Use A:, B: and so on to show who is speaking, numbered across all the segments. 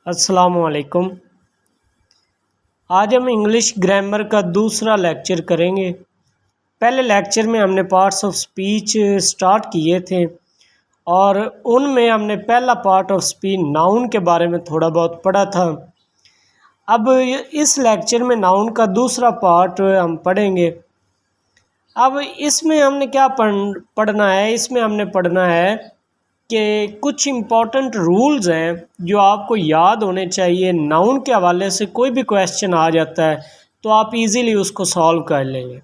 A: अस्सलामुअलैकुम। आज हम इंग्लिश ग्रामर का दूसरा लेक्चर करेंगे। पहले लेक्चर में हमने पार्ट्स ऑफ स्पीच स्टार्ट किए थे और उनमें हमने पहला पार्ट ऑफ स्पीच नाउन के बारे में थोड़ा बहुत पढ़ा था। अब इस लेक्चर में नाउन का दूसरा पार्ट हम पढ़ेंगे। अब इसमें हमने क्या पढ़ना है, इसमें हमने पढ़ना है कि कुछ इम्पॉर्टेंट रूल्स हैं जो आपको याद होने चाहिए। नाउन के हवाले से कोई भी क्वेश्चन आ जाता है तो आप इजीली उसको सॉल्व कर लेंगे।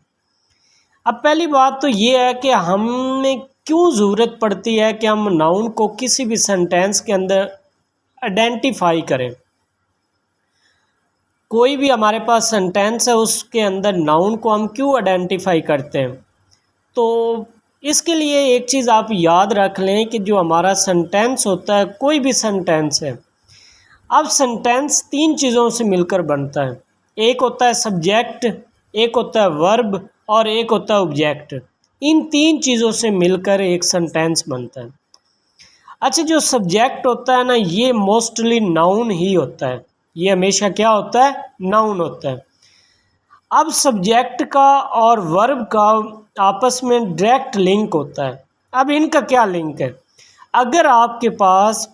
A: अब पहली बात तो ये है कि हमें क्यों ज़रूरत पड़ती है कि हम नाउन को किसी भी सेंटेंस के अंदर आइडेंटिफाई करें। कोई भी हमारे पास सेंटेंस है उसके अंदर नाउन को हम क्यों आइडेंटिफाई करते हैं। तो इसके लिए एक चीज़ आप याद रख लें कि जो हमारा सेंटेंस होता है, कोई भी सेंटेंस है, अब सेंटेंस तीन चीज़ों से मिलकर बनता है। एक होता है सब्जेक्ट, एक होता है वर्ब और एक होता है ऑब्जेक्ट। इन तीन चीज़ों से मिलकर एक सेंटेंस बनता है। अच्छा, जो सब्जेक्ट होता है ना, ये मोस्टली नाउन ही होता है। ये हमेशा क्या होता है? नाउन होता है। अब सब्जेक्ट का और वर्ब का आपस में डायरेक्ट लिंक होता है। अब इनका क्या लिंक है? अगर आपके पास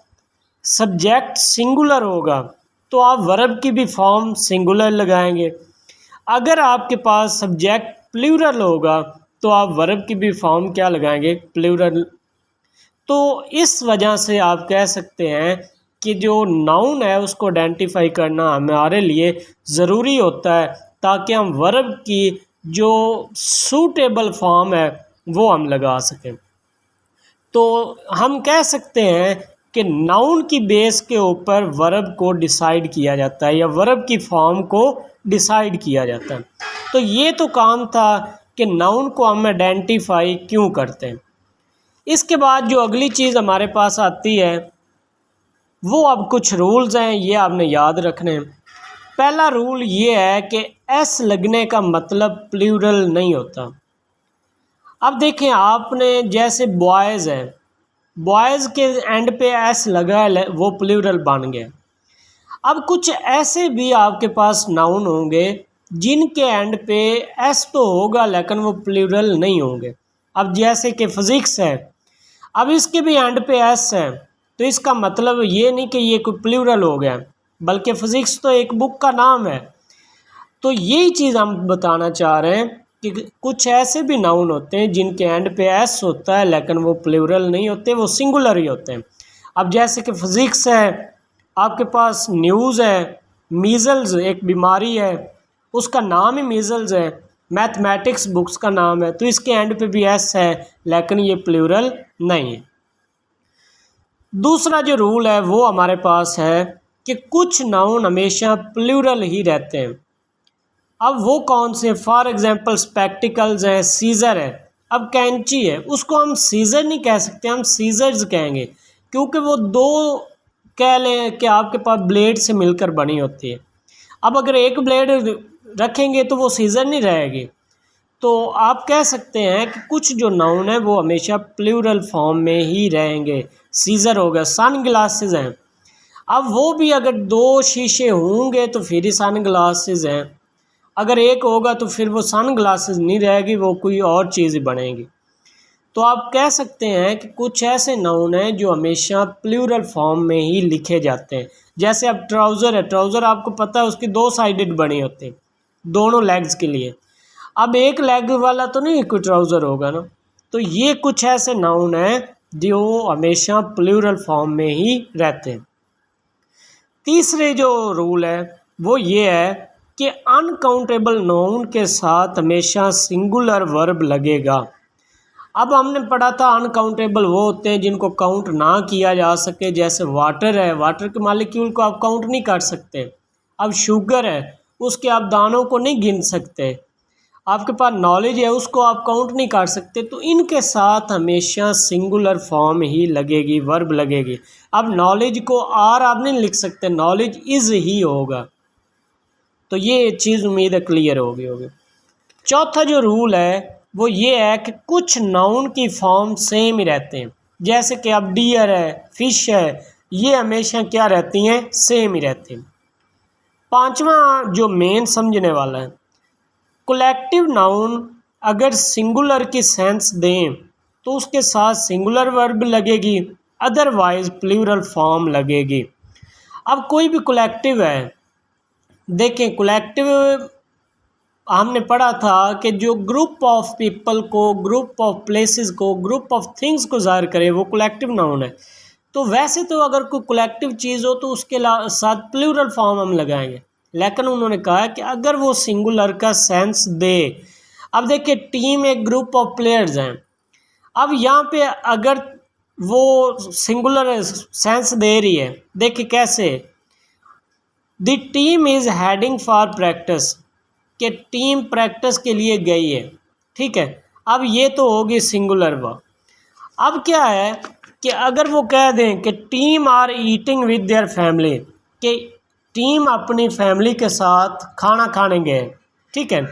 A: सब्जेक्ट सिंगुलर होगा तो आप वर्ब की भी फॉर्म सिंगुलर लगाएंगे। अगर आपके पास सब्जेक्ट प्लूरल होगा तो आप वर्ब की भी फॉर्म क्या लगाएंगे? प्लूरल। तो इस वजह से आप कह सकते हैं कि जो नाउन है उसको आइडेंटिफाई करना हमारे लिए ज़रूरी होता है ताकि हम वर्ब की जो सूटेबल फॉर्म है वो हम लगा सकें। तो हम कह सकते हैं कि नाउन की बेस के ऊपर वर्ब को डिसाइड किया जाता है या वर्ब की फॉर्म को डिसाइड किया जाता है। तो ये तो काम था कि नाउन को हम आइडेंटिफाई क्यों करते हैं। इसके बाद जो अगली चीज़ हमारे पास आती है वो अब कुछ रूल्स हैं, ये आपने याद रखने हैं। पहला रूल ये है कि एस लगने का मतलब प्लूरल नहीं होता। अब देखें, आपने जैसे बॉयज़ है, बॉयज़ के एंड पे एस लगा है, वो प्लूरल बन गया। अब कुछ ऐसे भी आपके पास नाउन होंगे जिनके एंड पे एस तो होगा लेकिन वो प्लूरल नहीं होंगे। अब जैसे कि फिज़िक्स है, अब इसके भी एंड पे एस है तो इसका मतलब ये नहीं कि ये कोई प्लूरल हो गया, बल्कि फ़िज़िक्स तो एक बुक का नाम है। तो यही चीज़ हम बताना चाह रहे हैं कि कुछ ऐसे भी नाउन होते हैं जिनके एंड पे एस होता है लेकिन वो प्लूरल नहीं होते, वो सिंगुलर ही होते हैं। अब जैसे कि फ़िज़िक्स है, आपके पास न्यूज़ है, मीज़ल्स एक बीमारी है, उसका नाम ही मीज़ल्स है, मैथमेटिक्स बुक्स का नाम है, तो इसके एंड पे भी एस है लेकिन ये प्लूरल नहीं है। दूसरा जो रूल है वो हमारे पास है कि कुछ नाउन हमेशा प्लूरल ही रहते हैं। अब वो कौन से? फॉर एग्जांपल स्पेक्टिकल्स है, सीज़र है। अब कैंची है, उसको हम सीज़र नहीं कह सकते, हम सीज़र्स कहेंगे क्योंकि वो दो कह लें कि आपके पास ब्लेड से मिलकर बनी होती है। अब अगर एक ब्लेड रखेंगे तो वो सीज़र नहीं रहेगी। तो आप कह सकते हैं कि कुछ जो नाउन है वो हमेशा प्लूरल फॉर्म में ही रहेंगे। सीज़र हो गया। सन ग्लासेस हैं, अब वो भी अगर दो शीशे होंगे तो फिर ही सन ग्लासेस हैं, अगर एक होगा तो फिर वो सन ग्लासेस नहीं रहेगी, वो कोई और चीज़ बनेगी। तो आप कह सकते हैं कि कुछ ऐसे नाउन हैं जो हमेशा प्लूरल फॉर्म में ही लिखे जाते हैं। जैसे अब ट्राउज़र है, ट्राउज़र आपको पता है उसकी दो साइडेड बने होते हैं दोनों लेग्स के लिए। अब एक लेग वाला तो नहीं कोई ट्राउज़र होगा ना। तो ये कुछ ऐसे नाउन हैं जो हमेशा प्लूरल फॉर्म में ही रहते हैं। तीसरे जो रूल है वो ये है कि अनकाउंटेबल नाउन के साथ हमेशा सिंगुलर वर्ब लगेगा। अब हमने पढ़ा था अनकाउंटेबल वो होते हैं जिनको काउंट ना किया जा सके, जैसे वाटर है, वाटर के मालिक्यूल को आप काउंट नहीं कर सकते। अब शुगर है, उसके आप दानों को नहीं गिन सकते। आपके पास नॉलेज है, उसको आप काउंट नहीं कर सकते। तो इनके साथ हमेशा सिंगुलर फॉर्म ही लगेगी, वर्ब लगेगी। अब नॉलेज को आर आप नहीं लिख सकते, नॉलेज इज़ ही होगा। तो ये चीज़ उम्मीद है क्लियर होगी। चौथा जो रूल है वो ये है कि कुछ नाउन की फॉर्म सेम ही रहते हैं। जैसे कि अब डियर है, फिश है, ये हमेशा क्या रहती हैं, सेम ही रहती हैं। पांचवा जो मेन समझने वाला है, कलेक्टिव नाउन अगर सिंगुलर की सेंस दें तो उसके साथ सिंगुलर वर्ब लगेगी, अदरवाइज प्लूरल फॉर्म लगेगी। अब कोई भी कलेक्टिव है, देखें कलेक्टिव हमने पढ़ा था कि जो ग्रुप ऑफ पीपल को, ग्रुप ऑफ प्लेसेस को, ग्रुप ऑफ थिंग्स को ज़ाहिर करे वो कलेक्टिव नाउन है। तो वैसे तो अगर कोई कलेक्टिव चीज़ हो तो उसके साथ प्लूरल फॉर्म हम लगाएंगे, लेकिन उन्होंने कहा कि अगर वो सिंगुलर का सेंस दे। अब देखिए टीम एक ग्रुप ऑफ प्लेयर्स हैं, अब यहाँ पे अगर वो सिंगुलर सेंस दे रही है, देखिए कैसे, the team is heading for practice, कि टीम प्रैक्टिस के लिए गई है, ठीक है। अब ये तो होगी सिंगुलर वर्ब। अब क्या है कि अगर वो कह दें कि team are eating with their family, कि टीम अपनी फैमिली के साथ खाना खाने गए, ठीक है।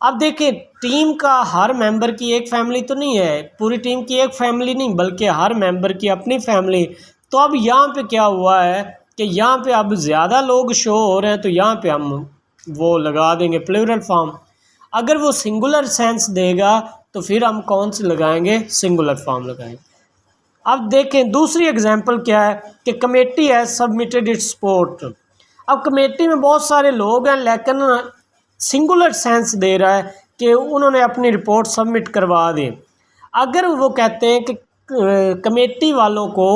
A: अब देखिए टीम का हर मेंबर की एक फैमिली तो नहीं है, पूरी टीम की एक फैमिली नहीं, बल्कि हर मेंबर की अपनी फैमिली। तो अब यहाँ पे क्या हुआ है कि यहाँ पे अब ज़्यादा लोग शो हो रहे हैं, तो यहाँ पे हम वो लगा देंगे प्लूरल फॉर्म। अगर वो सिंगुलर सेंस देगा तो फिर हम कौन से लगाएंगे, सिंगुलर फॉर्म लगाएंगे। अब देखें दूसरी एग्जांपल क्या है कि committee has submitted its report. अब कमेटी में बहुत सारे लोग हैं, लेकिन सिंगुलर सेंस दे रहा है कि उन्होंने अपनी रिपोर्ट सबमिट करवा दी। अगर वो कहते हैं कि कमेटी वालों को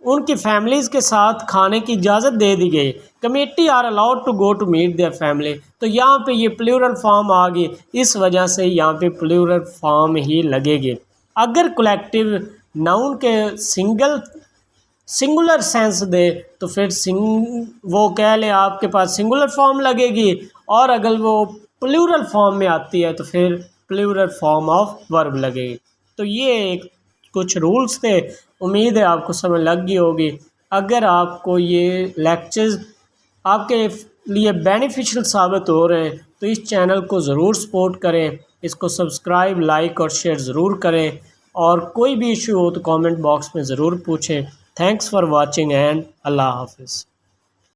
A: उनकी फैमिलीज़ के साथ खाने की इजाज़त दे दी गई, committee are allowed to go to meet their family, तो यहाँ पे ये प्लूरल फॉर्म आ गई, इस वजह से यहाँ पे प्लूरल फॉर्म ही लगेगी। अगर कलेक्टिव नाउन के सिंगुलर सेंस दे तो फिर वो कह ले आपके पास सिंगुलर फॉर्म लगेगी, और अगर वो प्लूरल फॉर्म में आती है तो फिर प्लूरल फॉर्म ऑफ वर्ब लगेगी। तो ये कुछ रूल्स थे, उम्मीद है आपको समझ लग गई होगी। अगर आपको ये लेक्चर्स आपके लिए बेनिफिशियल साबित हो रहे हैं तो इस चैनल को ज़रूर सपोर्ट करें, इसको सब्सक्राइब, लाइक और शेयर ज़रूर करें, और कोई भी इशू हो तो कमेंट बॉक्स में ज़रूर पूछें। थैंक्स फॉर वॉचिंग एंड अल्लाह हाफिज़।